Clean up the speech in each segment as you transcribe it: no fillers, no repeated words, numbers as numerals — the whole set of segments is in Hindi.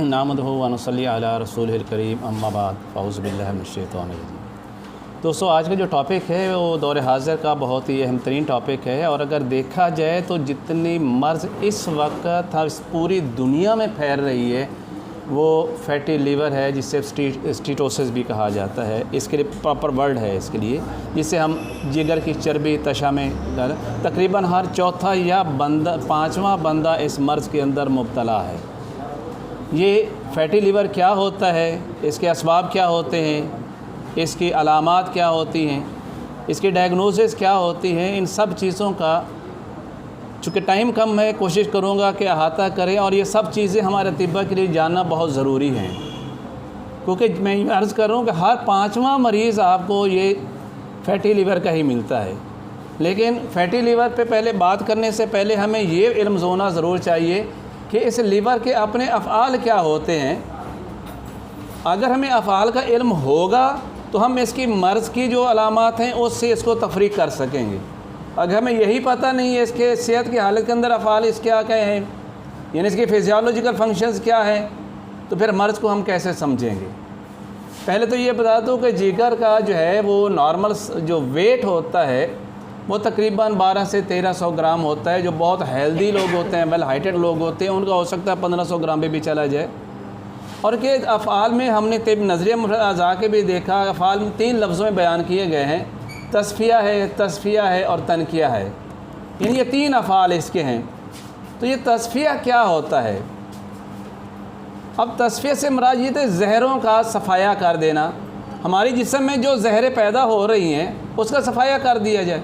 नामदहु व नसल्ली अला रसूलिल करीम अम्मा बाद फ़ाउज़ु बिल्लाहि मिनश शैतानिर रजीम। दोस्तों, आज का जो टॉपिक है वो दौर हाज़िर का बहुत ही अहम तरीन टॉपिक है। और अगर देखा जाए तो जितनी मर्ज़ इस वक्त पूरी दुनिया में फैल रही है वो फैटी लीवर है, जिससे स्टीटोसिस भी कहा जाता है। इसके लिए प्रॉपर वर्ड है इसके लिए, जिससे हम जिगर की चर्बी तशा में तकरीबन हर चौथा या पाँचवा बंदा इस मर्ज़ के अंदर मुब्तला है। ये फैटी लीवर क्या होता है, इसके असबाब क्या होते हैं, इसकी अलामात क्या होती हैं, इसकी डायग्नोसिस क्या होती है, इन सब चीज़ों का चूँकि टाइम कम है कोशिश करूँगा कि अहाता करें। और ये सब चीज़ें हमारे तिब्बा के लिए जानना बहुत ज़रूरी है, क्योंकि मैं अर्ज़ कर रहा हूँ कि हर पाँचवा मरीज़ आपको ये फैटी लीवर का ही मिलता है। लेकिन फैटी लीवर पे पहले बात करने से पहले हमें ये इल्म होना ज़रूर चाहिए कि इस लीवर के अपने अफ़आल क्या होते हैं। अगर हमें अफ़आल का इल्म होगा तो हम इसकी मर्ज़ की जो अलामात हैं उससे इसको तफरीक कर सकेंगे। अगर हमें यही पता नहीं है इसके सेहत की हालत के अंदर अफ़आल इस क्या हैं, यानी इसकी फ़िज़ियोलॉजिकल फंक्शंस क्या हैं, तो फिर मर्ज़ को हम कैसे समझेंगे। पहले तो ये बता दूँ कि जिगर का जो है वो नॉर्मल जो वेट होता है वो तकरीबन 1200 से 1300 ग्राम होता है। जो बहुत हेल्दी लोग होते हैं, वेल हाइटेड लोग होते हैं, उनका हो सकता है 1500 ग्राम पे भी चला जाए। और के अफ़आल में हमने तब नज़रिया अज़ा के भी देखा, अफ़आल में 3 लफ्ज़ों में बयान किए गए हैं, तस्फ़िया है और तनकिया है। यानी ये 3 अफ़आल इसके हैं। तो ये तस्फ़िया क्या होता है? अब तस्फ़िया से मुराद ये तो ज़हरों का सफ़ाया कर देना, हमारी जिस्म में जो ज़हरें पैदा हो रही हैं उसका सफ़ाया कर दिया जाए।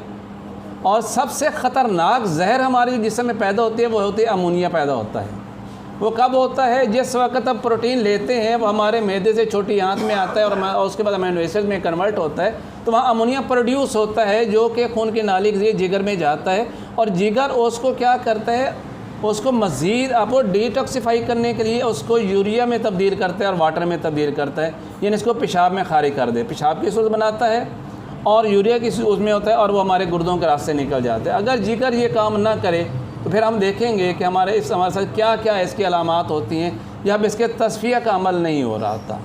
और सबसे ख़तरनाक जहर हमारे जिस्म में पैदा होती है वो होती है अमोनिया पैदा होता है। वो कब होता है? जिस वक्त अब प्रोटीन लेते हैं वो हमारे मैदे से छोटी आंत में आता है और उसके बाद अमीनो एसिड में कन्वर्ट होता है, तो वहाँ अमोनिया प्रोड्यूस होता है जो कि खून की नाली के ज़रिए जिगर में जाता है। और जिगर उसको क्या करता है, उसको मज़ीद आपको डिटॉक्सिफाई करने के लिए उसको यूरिया में तब्दील करता है और वाटर में तब्दील करता है, यानी इसको पेशाब में खारिज कर दे। पेशाब की सूरत बनाता है और यूरिया की उसमें होता है और वो हमारे गुर्दों के रास्ते निकल जाते हैं। अगर जिगर ये काम ना करे तो फिर हम देखेंगे कि हमारे साथ क्या क्या इसकी अलामात होती हैं जब इसके तस्फ़िया का अमल नहीं हो रहा होता।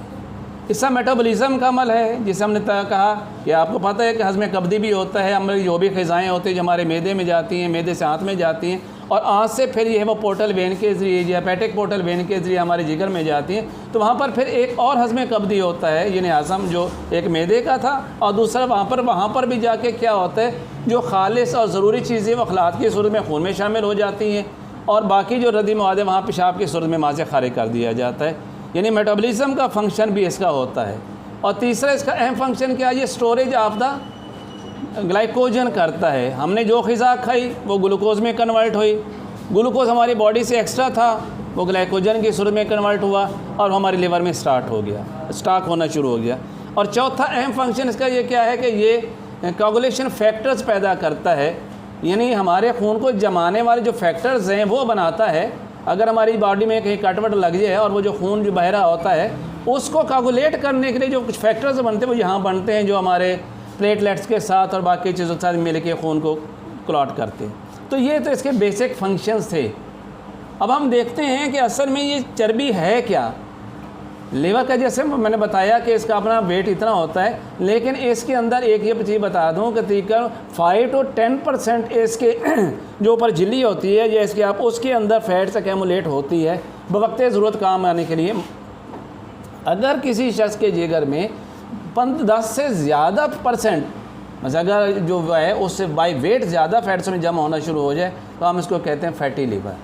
इसका मेटाबॉलिज़्म का अमल है, जिसे हमने कहा कि आपको पता है कि हज़्म कब्दी भी होता है। हमारी जो भी ग़िज़ाएँ होती हैं जो हमारे मैदे में जाती हैं, मैदे से आँत में जाती हैं और आँत से फिर ये वो पोर्टल वेन के ज़रिए या हेपेटिक पोर्टल वेन के ज़रिए हमारे जिगर में जाती हैं। तो वहाँ पर फिर एक और हज़्म कब्दी होता है, यानी हज़म जो एक मैदे का था, और दूसरा वहाँ पर भी जाके क्या होता है, जो खालिस और ज़रूरी चीज़ें वो अखलात की सूरत में खून में शामिल हो जाती हैं और बाकी जो रद्दी मवाद है वहाँ पेशाब की सूरत में वहाँ से खारिज कर दिया जाता है। यानी मेटाबॉलिज़्म का फंक्शन भी इसका होता है। और तीसरा इसका अहम फंक्शन क्या है, ये स्टोरेज ऑफ द ग्लाइकोजन करता है। हमने जो ग़िज़ा खाई वो ग्लूकोज में कन्वर्ट हुई, ग्लूकोज हमारी बॉडी से एक्स्ट्रा था वो ग्लाइकोजन की सूरत में कन्वर्ट हुआ और हमारी लिवर में स्टॉक होना शुरू हो गया। और चौथा अहम फंक्शन इसका ये क्या है कि ये कोगुलेशन फैक्टर्स पैदा करता है, यानी हमारे खून को जमाने वाले जो फैक्टर्स हैं वो बनाता है। अगर हमारी बॉडी में कहीं कटवट लग जाए और वो जो खून जो बह रहा होता है उसको कोगुलेट करने के लिए जो कुछ फैक्टर्स बनते हैं वो यहाँ बनते हैं, जो हमारे प्लेटलेट्स के साथ और बाकी चीज़ों के साथ मिल के खून को क्लॉट करते हैं। तो ये तो इसके बेसिक फंक्शंस थे। अब हम देखते हैं कि असल में ये चर्बी है क्या। लीवर का जैसे मैंने बताया कि इसका अपना वेट इतना होता है, लेकिन इसके अंदर एक ये चीज़ बता दूं कि तकरीबन 5 to 10% इसके जो ऊपर झिल्ली होती है या इसके आप उसके अंदर फैट्स एक्यूमुलेट होती है बवक्त ज़रूरत काम आने के लिए। अगर किसी शख्स के जिगर में 10 से ज़्यादा परसेंट अगर जो है उससे बाई वेट ज़्यादा फैट्स में जमा होना शुरू हो जाए तो हम इसको कहते हैं फैटी लीवर।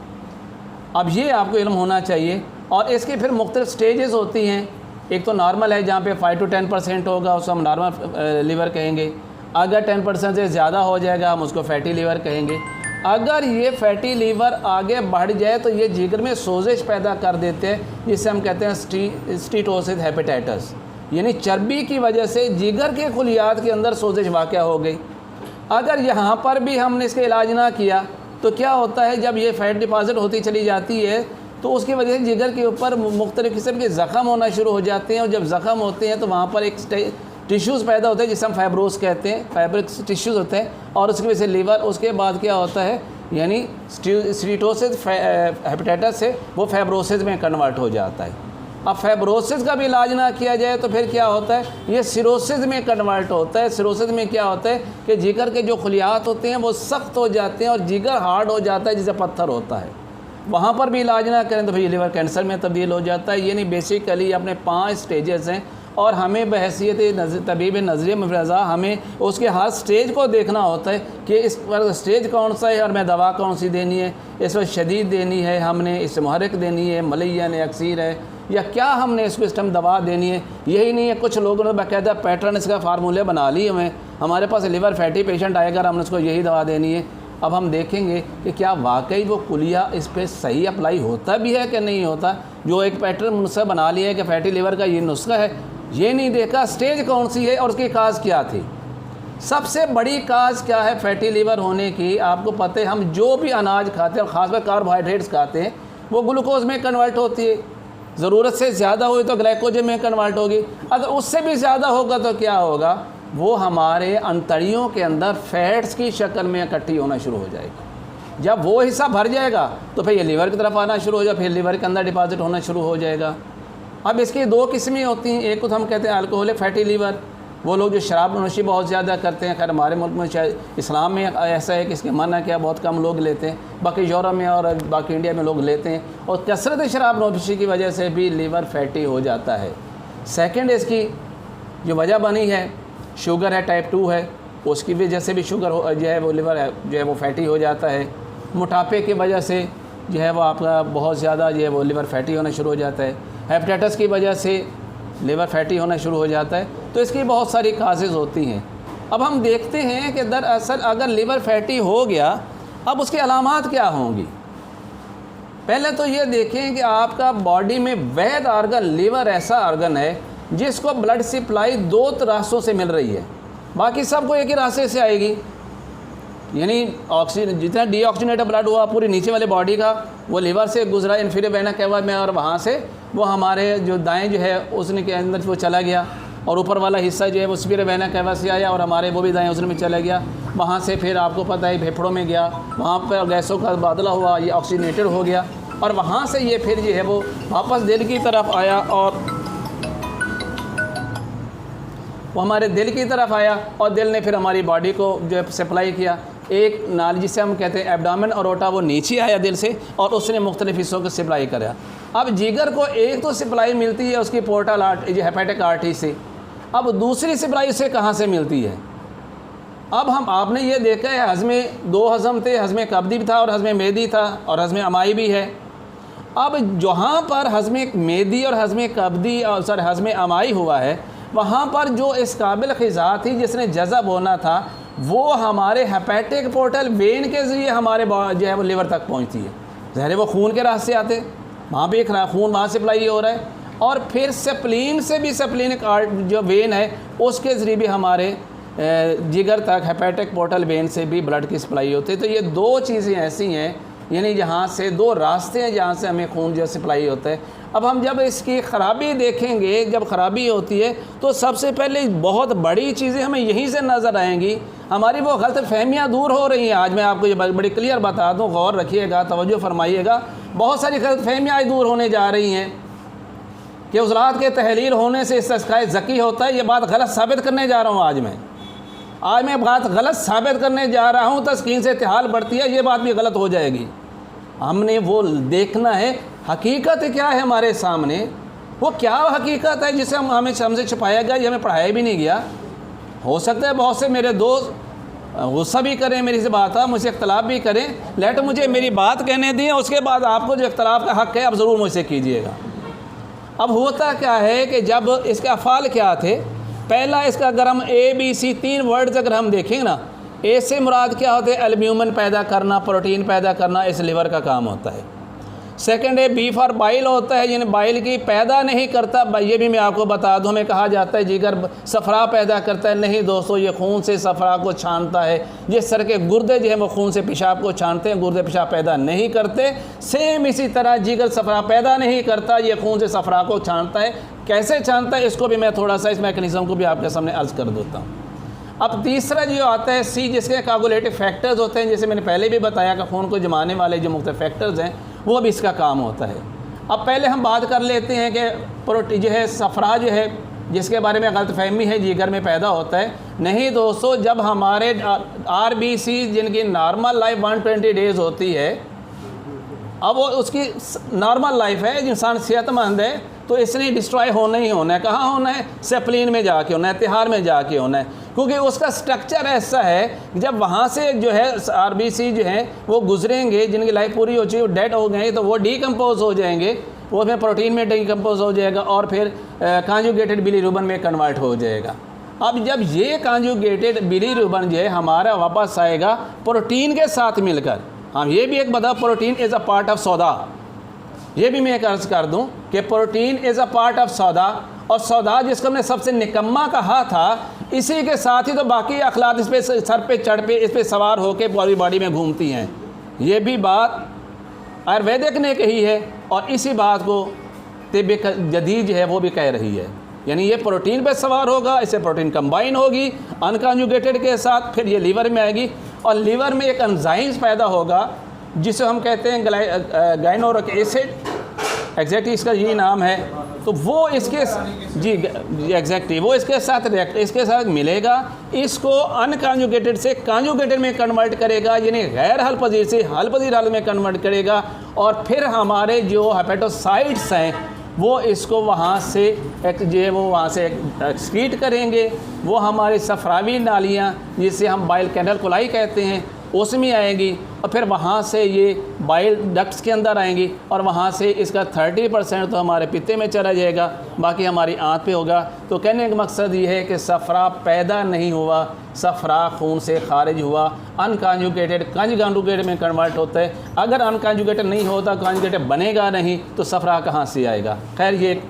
अब ये आपको इल्म होना चाहिए। और इसके फिर मुख्तलिफ स्टेजेस होती हैं। एक तो नॉर्मल है जहाँ पे 5 to 10% होगा उसको हम नॉर्मल लीवर कहेंगे। अगर 10% से ज़्यादा हो जाएगा हम उसको फैटी लीवर कहेंगे। अगर ये फैटी लीवर आगे बढ़ जाए तो ये जिगर में सोजिश पैदा कर देते हैं, जिसे हम कहते हैं स्टीटोसिस हेपेटाइटिस, यानी चर्बी की वजह से जिगर के खुलियात के अंदर सोजिश वाक़या हो गई। अगर यहाँ पर भी हमने इसका इलाज ना किया तो क्या होता है, जब ये फैट डिपॉज़िट होती चली जाती है तो उसकी वजह से जिगर के ऊपर मुख्तलिफ़ किस्म के ज़ख़म होना शुरू हो जाते हैं। और जब ज़ख़म होते हैं तो वहाँ पर एक टिश्यूज़ पैदा होते हैं जिसे हम फाइब्रोस कहते हैं, फाइब्रिक टिश्यूज़ होते हैं। और उसकी वजह से लीवर, उसके बाद क्या होता है यानी स्टीटोसिस हेपेटाइटिस से वो फाइब्रोसिस में कन्वर्ट हो जाता है। अब फाइब्रोसिस का भी इलाज ना किया जाए तो फिर क्या होता है, ये सिरोसिस में कन्वर्ट होता है। सिरोसिस में क्या होता है कि जिगर के जो खलियात होते हैं वो सख्त हो जाते हैं और जिगर हार्ड हो जाता है, जिसे पत्थर होता है। वहाँ पर भी इलाज ना करें तो फिर लिवर कैंसर में तब्दील हो जाता है। यानी बेसिकली अपने 5 स्टेजेस हैं और हमें बहैसियत तबीब नज़रिए मुफरज़ा हमें उसके हर स्टेज को देखना होता है कि इस पर स्टेज कौन सा है और मैं दवा कौन सी देनी है, इस पर शदीद देनी है, हमने इस मुहर्रिक देनी है, मलैयन अक्सीर है, या क्या हमने इसको इस टाइम दवा देनी है। यही नहीं है, कुछ लोगों ने बाकायदा पैटर्न इसका फार्मूले बना लिए हुए। हमारे पास लिवर फैटी पेशेंट आएगा, हमने उसको यही दवा देनी है। अब हम देखेंगे कि क्या वाकई वो कुलिया इस पर सही अप्लाई होता भी है कि नहीं होता। जो एक पैटर्न नुस्खा बना लिया है कि फैटी लिवर का ये नुस्खा है, ये नहीं देखा स्टेज कौन सी है और उसकी काज क्या थी। सबसे बड़ी काज क्या है फैटी लिवर होने की, आपको पता है हम जो भी अनाज खाते हैं और ख़ासकर कार्बोहाइड्रेट्स खाते हैं वो ग्लूकोज में कन्वर्ट होती है। ज़रूरत से ज़्यादा हुई तो ग्लाइकोजन में कन्वर्ट होगी, अगर उससे भी ज़्यादा होगा तो क्या होगा, वो हमारे अंतड़ियों के अंदर फैट्स की शक्ल में इकट्ठी होना शुरू हो जाएगी। जब वो हिस्सा भर जाएगा तो फिर ये लीवर की तरफ आना शुरू हो जाएगा, फिर लीवर के अंदर डिपॉजिट होना शुरू हो जाएगा। अब इसकी 2 किस्में होती हैं, एक तो हम कहते हैं अल्कोहलिक फैटी लीवर, वो लोग जो शराब नोशी बहुत ज़्यादा करते हैं। खैर हमारे मुल्क में शायद इस्लाम में ऐसा है कि इसके मना क्या, बहुत कम लोग लेते हैं, बाकी यूरोप में और बाकी इंडिया में लोग लेते हैं, और कसरत शराब नोशी की वजह से भी लीवर फैटी हो जाता है। सेकंड इसकी जो वजह बनी है शुगर है, टाइप 2 है, उसकी वजह से भी शुगर जो है वो लिवर है जो है वो फैटी हो जाता है। मोटापे की वजह से जो है वो आपका बहुत ज़्यादा जो है वो लिवर फैटी होना शुरू हो जाता है। हेपेटाइटिस की वजह से लिवर फैटी होना शुरू हो जाता है। तो इसकी बहुत सारी काजेज़ होती हैं। अब हम देखते हैं कि दरअसल अगर लिवर फैटी हो गया, अब उसकी अलामात क्या होंगी। पहले तो ये देखें कि आपका बॉडी में वैध आर्गन लिवर ऐसा आर्गन है जिसको ब्लड सप्लाई 2 रास्तों से मिल रही है, बाकी सबको एक ही रास्ते से आएगी। यानी ऑक्सीजन जितना डीऑक्सीजनेटेड ब्लड हुआ पूरी नीचे वाले बॉडी का वो लिवर से गुजरा इन्फीरियर वेना कैवा में, और वहाँ से वो हमारे जो दाएं जो है उसने के अंदर वो चला गया, और ऊपर वाला हिस्सा जो है वो सुपीरियर वेना कैवा से आया और हमारे वो भी दाएं उसने में चला गया। वहाँ से फिर आपको पता है फेफड़ों में गया, वहाँ पर गैसों का बादला हुआ, ये ऑक्सीजनेटेड हो गया, और वहाँ से ये फिर जो है वो वापस दिल की तरफ आया, और वो हमारे दिल की तरफ आया, और दिल ने फिर हमारी बॉडी को जो है सप्लाई किया। एक नाली जिसे हम कहते हैं एब्डामन और ओटा, वो नीचे आया दिल से और उसने मुख्तलिफ हिस्सों को सप्लाई करा। अब जिगर को एक तो सप्लाई मिलती है उसकी पोर्टल आर्टरी, हेपेटिक आर्टरी से, अब दूसरी सप्लाई उसे कहाँ से मिलती है। अब आपने ये देखा है हज़्मे 2 हज़म थे, हज़्मे कब्दी भी था और हज़्मे मेदी था और हज़्मे अमाई भी है। अब जहाँ पर हज़्मे मेदी और हज़्मे कब्दी और हज़्मे अमाई हुआ है, वहाँ पर जो इस काबिल ग़िज़ा थी जिसने जज़ब होना था वो हमारे हेपेटिक पोर्टल वेन के ज़रिए हमारे जो है वो लिवर तक पहुँचती है। ज़ाहिर वो खून के रास्ते आते, वहाँ भी एक खून वहाँ सप्लाई हो रहा है, और फिर स्प्लीन से भी स्प्लीनिक जो वेन है उसके ज़रिए भी हमारे जिगर तक हेपेटिक पोर्टल वेन से भी ब्लड की सप्लाई होती है। तो ये 2 चीज़ें ऐसी हैं, यानी जहाँ से 2 रास्ते हैं जहाँ से हमें खून जो सप्लाई होता है। अब हम जब इसकी ख़राबी देखेंगे, जब ख़राबी होती है तो सबसे पहले बहुत बड़ी चीज़ें हमें यहीं से नज़र आएंगी, हमारी वो गलत फहमियाँ दूर हो रही हैं। आज मैं आपको ये बड़ी क्लियर बता दूँ, गौर रखिएगा, तवज्जो फरमाइएगा। बहुत सारी गलत फहमियाँ आज दूर होने जा रही हैं कि उज़लात के तहलील होने से इस्तिस्क़ाए ज़की होता है। ये बात गलत साबित करने जा रहा हूँ आज मैं बात गलत साबित करने जा रहा हूँ। तस्कीन से इत्तिहाल बढ़ती है, ये बात भी गलत हो जाएगी। हमने वो देखना है हकीकत क्या है हमारे सामने, वो क्या हकीकत है जिसे हमसे छुपाया गया, ये हमें पढ़ाया भी नहीं गया। हो सकता है बहुत से मेरे दोस्त गुस्सा भी करें मेरी से बात, मुझसे इख्तलाफ भी करें, लेकिन मुझे मेरी बात कहने दें, उसके बाद आपको जो इख्तलाफ का हक़ है आप ज़रूर मुझसे कीजिएगा। अब होता क्या है कि जब इसके अफ़ाल क्या थे, पहला इसका अगर हम ABC 3 वर्ड्स अगर हम देखेंगे ना, ए से मुराद क्या होते हैं, एल्ब्यूमिन पैदा करना, प्रोटीन पैदा करना, इस लिवर का काम होता है। सेकंड है बी फॉर बाइल होता है, यानी बाइल की पैदा नहीं करता। ये भी मैं आपको बता दूं, हमें कहा जाता है जिगर सफ़रा पैदा करता है, नहीं दोस्तों, ये खून से सफ़रा को छानता है। जिस तरह के गुर्दे जो है वो खून से पेशाब को छानते हैं, गुर्दे पेशाब पैदा नहीं करते, सेम इसी तरह जिगर सफ़रा पैदा नहीं करता, ये खून से सफ़रा को छानता है। कैसे छानता है इसको भी मैं थोड़ा सा इस मैकेनिज़्म को भी आपके सामने अर्ज़ कर देता हूँ। अब तीसरा जो आता है सी, जिसके कोगुलेटिव फैक्टर्स होते हैं, जैसे मैंने पहले भी बताया कि खून को जमाने वाले जो मुख्तलिफ फैक्टर्स हैं वो भी इसका काम होता है। अब पहले हम बात कर लेते हैं कि प्रोटीन जो है सफ़रा जो है, जिसके बारे में गलतफहमी है जिगर में पैदा होता है। नहीं दोस्तों, जब हमारे RBC जिनकी नॉर्मल लाइफ 120 डेज़ होती है, अब वो उसकी नॉर्मल लाइफ है, इंसान सेहतमंद है, तो इसने डिस्ट्रॉय होना ही होना है। कहाँ होना है? सेप्लिन में जाके होना है, तिहार में जाके होना है, क्योंकि उसका स्ट्रक्चर ऐसा है कि जब वहाँ से जो है RBC जो है वो गुजरेंगे, जिनकी लाइफ पूरी हो चुकी है, वो डेड हो गए, तो वो डीकम्पोज हो जाएंगे, वो फिर प्रोटीन में डीकम्पोज हो जाएगा और फिर कॉन्जुगेटेड बिलीरुबिन में कन्वर्ट हो जाएगा। अब जब ये कॉन्जुगेटेड बिलीरुबिन जो है हमारा वापस आएगा प्रोटीन के साथ मिलकर, हम ये भी एक बता, protein is a part of सौदा, ये भी मैं एक अर्ज़ कर दूं कि protein is a part of सौदा, और सौदा जिसको हमने सबसे निकम्मा कहा था, इसी के साथ ही तो बाकी अखलाक इस पे सर पे चढ़ पे इस पे सवार होकर पूरी बॉडी में घूमती हैं। ये भी बात आयुर्वेदिक ने कही है और इसी बात को तिब जदीद जो है वो भी कह रही है। यानी ये प्रोटीन पे सवार होगा, इससे प्रोटीन कंबाइन होगी अनकॉन्जुगेटेड के साथ, फिर ये लीवर में आएगी और लीवर में एक एंजाइम्स पैदा होगा जिसे हम कहते हैं गाइनोरिक एसिड, एग्जैक्टली इसका यही नाम है। तो वो इसके जी एग्जैक्टली वो इसके साथ इसके साथ मिलेगा, इसको अनकॉन्जुगेटेड से कॉन्जुगेटेड में कन्वर्ट करेगा, यानी गैर हल पजीर से हल पजीर हालत में कन्वर्ट करेगा, और फिर हमारे जो हेपेटोसाइट्स हैं वो इसको वहाँ से एक जो है वो वहाँ से एक्सक्रीट करेंगे, वो हमारी सफरावी नालियाँ जिसे हम बाइल कैनल कोलाई कहते हैं उसमें आएंगी, और फिर वहाँ से ये बाइल डक्ट्स के अंदर आएंगी, और वहाँ से इसका 30% तो हमारे पित्ते में चला जाएगा, बाकी हमारी आंत पे होगा। तो कहने का मकसद ये है कि सफ़रा पैदा नहीं हुआ, सफ़रा खून से खारिज हुआ, अनकॉन्जुगेटेड कॉन्जुगेटेड में कन्वर्ट होता है। अगर अनकॉन्जुगेटेड नहीं होता, कॉन्जुगेटेड बनेगा नहीं, तो सफ़रा कहाँ से आएगा? खैर ये एक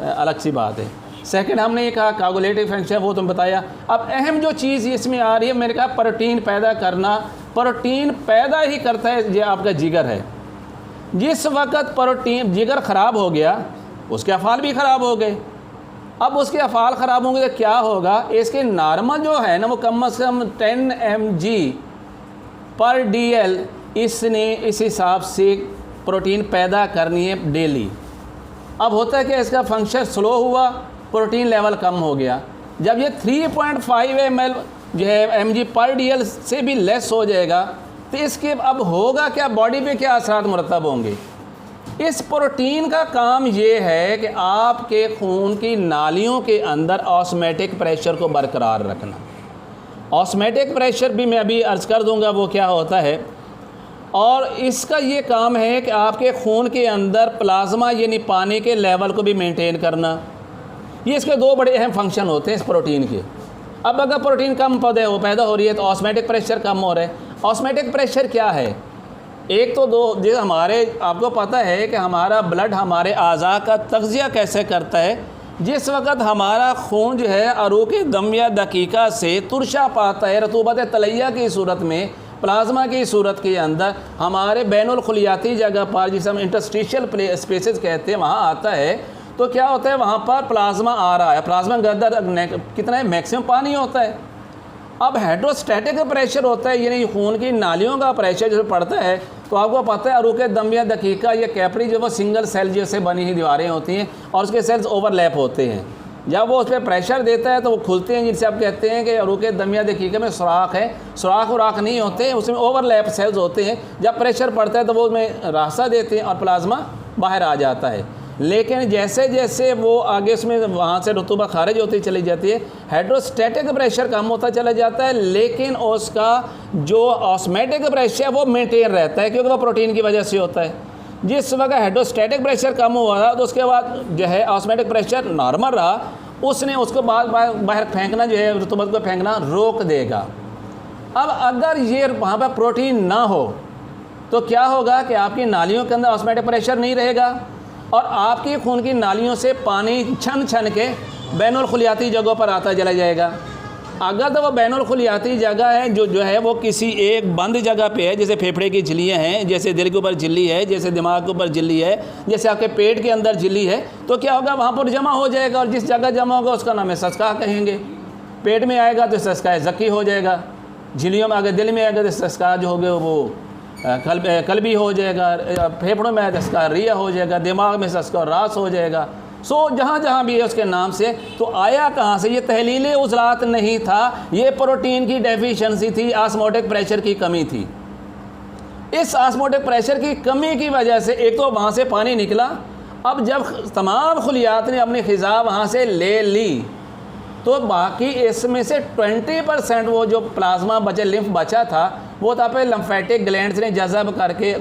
अलग सी बात है। सेकंड हमने ये कहा कोगुलेटिव फंक्शन, वो तुम बताया। अब अहम जो चीज़ इसमें आ रही है, मैंने कहा प्रोटीन पैदा करना, प्रोटीन पैदा ही करता है ये आपका जिगर है। जिस वक्त प्रोटीन जिगर ख़राब हो गया, उसके अफ़ाल भी ख़राब हो गए। अब उसके अफ़ाल ख़राब होंगे तो क्या होगा? इसके नॉर्मल जो है ना वो कम से कम 10 mg/dl इसने इस हिसाब से प्रोटीन पैदा करनी है डेली। अब होता है कि इसका फंक्शन स्लो हुआ, प्रोटीन लेवल कम हो गया। जब ये 3.5 ml जो है mg/dl से भी लेस हो जाएगा, तो इसके अब होगा क्या, बॉडी पे क्या असरात मुरतब होंगे? इस प्रोटीन का काम ये है कि आपके खून की नालियों के अंदर ऑस्मेटिक प्रेशर को बरकरार रखना। ऑस्मेटिक प्रेशर भी मैं अभी अर्ज़ कर दूंगा वो क्या होता है, और इसका ये काम है कि आपके खून के अंदर प्लाज्मा यानी पानी के लेवल को भी मेंटेन करना। ये इसके दो बड़े अहम फंक्शन होते हैं इस प्रोटीन के। अब अगर प्रोटीन कम पैदा हो रही है तो ऑस्मेटिक प्रेशर कम हो रहा है। ऑस्मेटिक प्रेशर क्या है? एक तो दो, जैसे हमारे आपको पता है कि हमारा ब्लड हमारे आज़ा का तग़ज़िया कैसे करता है। जिस वक़्त हमारा खून जो है अरूक़ दम या दकीका से तुरशा पाता है, रतूबत तलैया की सूरत में, प्लाज्मा की सूरत के अंदर हमारे बैनुल खुलियाती जगह पर, जिसे हम इंटरस्टिशियल स्पेसेस कहते हैं, वहाँ आता है, तो क्या होता है वहाँ पर प्लाज्मा आ रहा है। प्लाज्मा के अंदर कितना है? मैक्सिमम पानी होता है। अब हाइड्रोस्टैटिक प्रेशर होता है, यानी खून की नालियों का प्रेशर जो पड़ता है, तो आपको पता है अरूक़ दम या दकीका या कैपरी जो वो सिंगल सेल जैसे बनी हुई दीवारें होती हैं और उसके सेल्स ओवरलैप होते हैं। जब वो उस पर प्रेशर देता है तो वो खुलते हैं, जिनसे आप कहते हैं कि अरूक़ दम या दकीका में सुराख है। सुराख उराख नहीं होते, उसमें ओवरलैप सेल्स होते हैं। जब प्रेशर पड़ता है तो वो उसमें रास्ता देते हैं और प्लाज्मा बाहर आ जाता है। लेकिन जैसे जैसे वो आगे उसमें वहाँ से रतूबा खारिज होती चली जाती है, हाइड्रोस्टैटिक प्रेशर कम होता चला जाता है, लेकिन उसका जो ऑस्मेटिक प्रेशर है वो मेंटेन रहता है, क्योंकि वो प्रोटीन की वजह से होता है। जिस वक्त हाइड्रोस्टैटिक प्रेशर कम हुआ तो उसके बाद जो है ऑस्मेटिक प्रेशर नॉर्मल रहा, उसने उसको बाहर फेंकना जो है, रतूबत को फेंकना रोक देगा। अब अगर ये वहाँ पर प्रोटीन ना हो तो क्या होगा कि आपकी नालियों के अंदर ऑस्मेटिक प्रेशर नहीं रहेगा और आपकी खून की नालियों से पानी छन छन के बैनुल खुलियाती जगहों पर आता चला जाएगा। अगर तो वो बैनुल खुलियाती जगह है जो है वो किसी एक बंद जगह पे है, जैसे फेफड़े की झिल्लियाँ हैं, जैसे दिल के ऊपर झिल्ली है, जैसे दिमाग के ऊपर झिल्ली है, जैसे आपके पेट के अंदर झिल्ली है, तो क्या होगा वहाँ पर जमा हो जाएगा और जिस जगह जमा होगा उसका नाम है सस्का कहेंगे। पेट में आएगा तो इस्तिस्काए ज़की हो जाएगा, झिल्लियों में अगर दिल में आएगा तो इस्तिस्का जो होगा वो कल्बी हो जाएगा, फेफड़ों में आएगा इस्तिस्का रिया हो जाएगा, दिमाग में इस्तिस्का रास हो जाएगा। सो जहाँ जहाँ भी है उसके नाम से। तो आया कहाँ से? ये तहलील उज़लात नहीं था, ये प्रोटीन की डेफिशिएंसी थी, ऑस्मोटिक प्रेशर की कमी थी। इस ऑस्मोटिक प्रेशर की कमी की वजह से एक तो वहाँ से पानी निकला, अब जब तमाम खुलियात ने अपनी ग़िज़ा वहाँ से ले ली तो बाकी इसमें से 20% वो जो प्लाज्मा बचे, लिम्फ बचा था, वो तो आपके लिम्फेटिक ग्लैंड्स ने जज़ब करके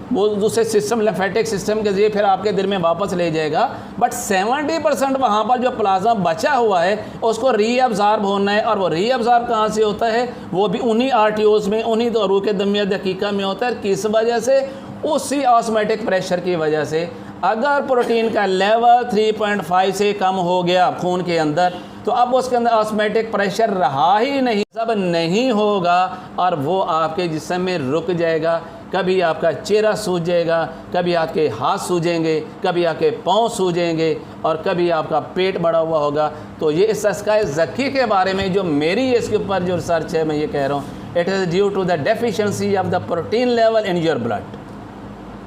वो दूसरे सिस्टम, लिम्फेटिक सिस्टम के ज़रिए फिर आपके दिल में वापस ले जाएगा। बट 70% वहाँ पर जो प्लाज्मा बचा हुआ है उसको रीअब्ज़ॉर्ब होना है, और वो रीअब्ज़ॉर्ब कहाँ से होता है? वो भी उन्हीं आर्टियोज़ में, उन्हीं अरूक़ दमिया दकीका में होता है। किस वजह से? उसी ऑस्मोटिक प्रेशर की वजह से। अगर प्रोटीन का लेवल 3.5 से कम हो गया खून के अंदर, तो अब उसके अंदर ऑस्मोटिक प्रेशर रहा ही नहीं, सब नहीं होगा, और वो आपके जिस्म में रुक जाएगा। कभी आपका चेहरा सूज जाएगा, कभी आपके हाथ सूजेंगे, कभी आपके पाँव सूजेंगे, और कभी आपका पेट बढ़ा हुआ होगा। तो ये इस्तिस्काए ज़की के बारे में जो मेरी इसके ऊपर जो रिसर्च है, मैं ये कह रहा हूँ, it is due to the deficiency of the protein level in your blood.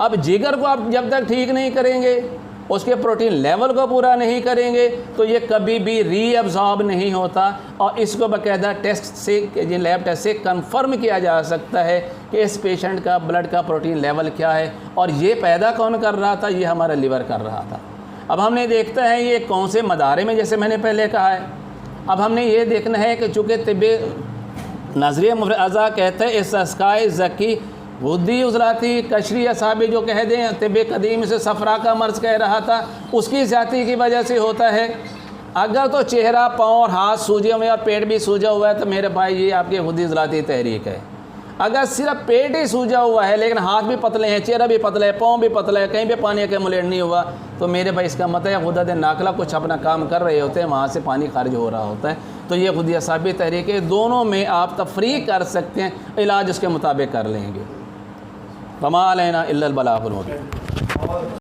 अब जिगर को आप जब तक ठीक नहीं करेंगे, उसके प्रोटीन लेवल को पूरा नहीं करेंगे, तो ये कभी भी रीअब्ज़ॉर्ब नहीं होता। और इसको बाकायदा टेस्ट से, लैब टेस्ट से कंफर्म किया जा सकता है कि इस पेशेंट का ब्लड का प्रोटीन लेवल क्या है। और ये पैदा कौन कर रहा था? ये हमारा लिवर कर रहा था। अब हमने देखता है ये कौन से मदारे में, जैसे मैंने पहले कहा है, अब हमने ये देखना है कि चूँकि तिब्बे नज़रिया मुफ़रज़ा कहते हैं इस्तिस्काए ज़की गुद्दी उज़लाती कशरी असाबी जो कह दें, तिब्बे कदीम से सफ़रा का मर्ज़ कह रहा था, उसकी ज़्यादती की वजह से होता है। अगर तो चेहरा, पाँव और हाथ सूजे हुए और पेट भी सूजा हुआ है तो मेरे भाई ये आपकी गुद्दी उज़लाती तहरीक है। अगर सिर्फ पेट ही सूजा हुआ है लेकिन हाथ भी पतले हैं, चेहरा भी पतला है, पाँव भी पतला है, कहीं भी पानी एक्युमुलेट नहीं हुआ, तो मेरे भाई इसका मतलब है गुद्दत नाकला कुछ अपना काम कर रहे होते हैं, वहाँ से पानी खारिज हो रहा होता है। तो ये गुद्दी असाबी तहरीक है, दोनों में आप तफरीक कर सकते हैं, इलाज उसके मुताबिक कर लेंगे। वमा अलैना इल्लल बलागुल मुबीन।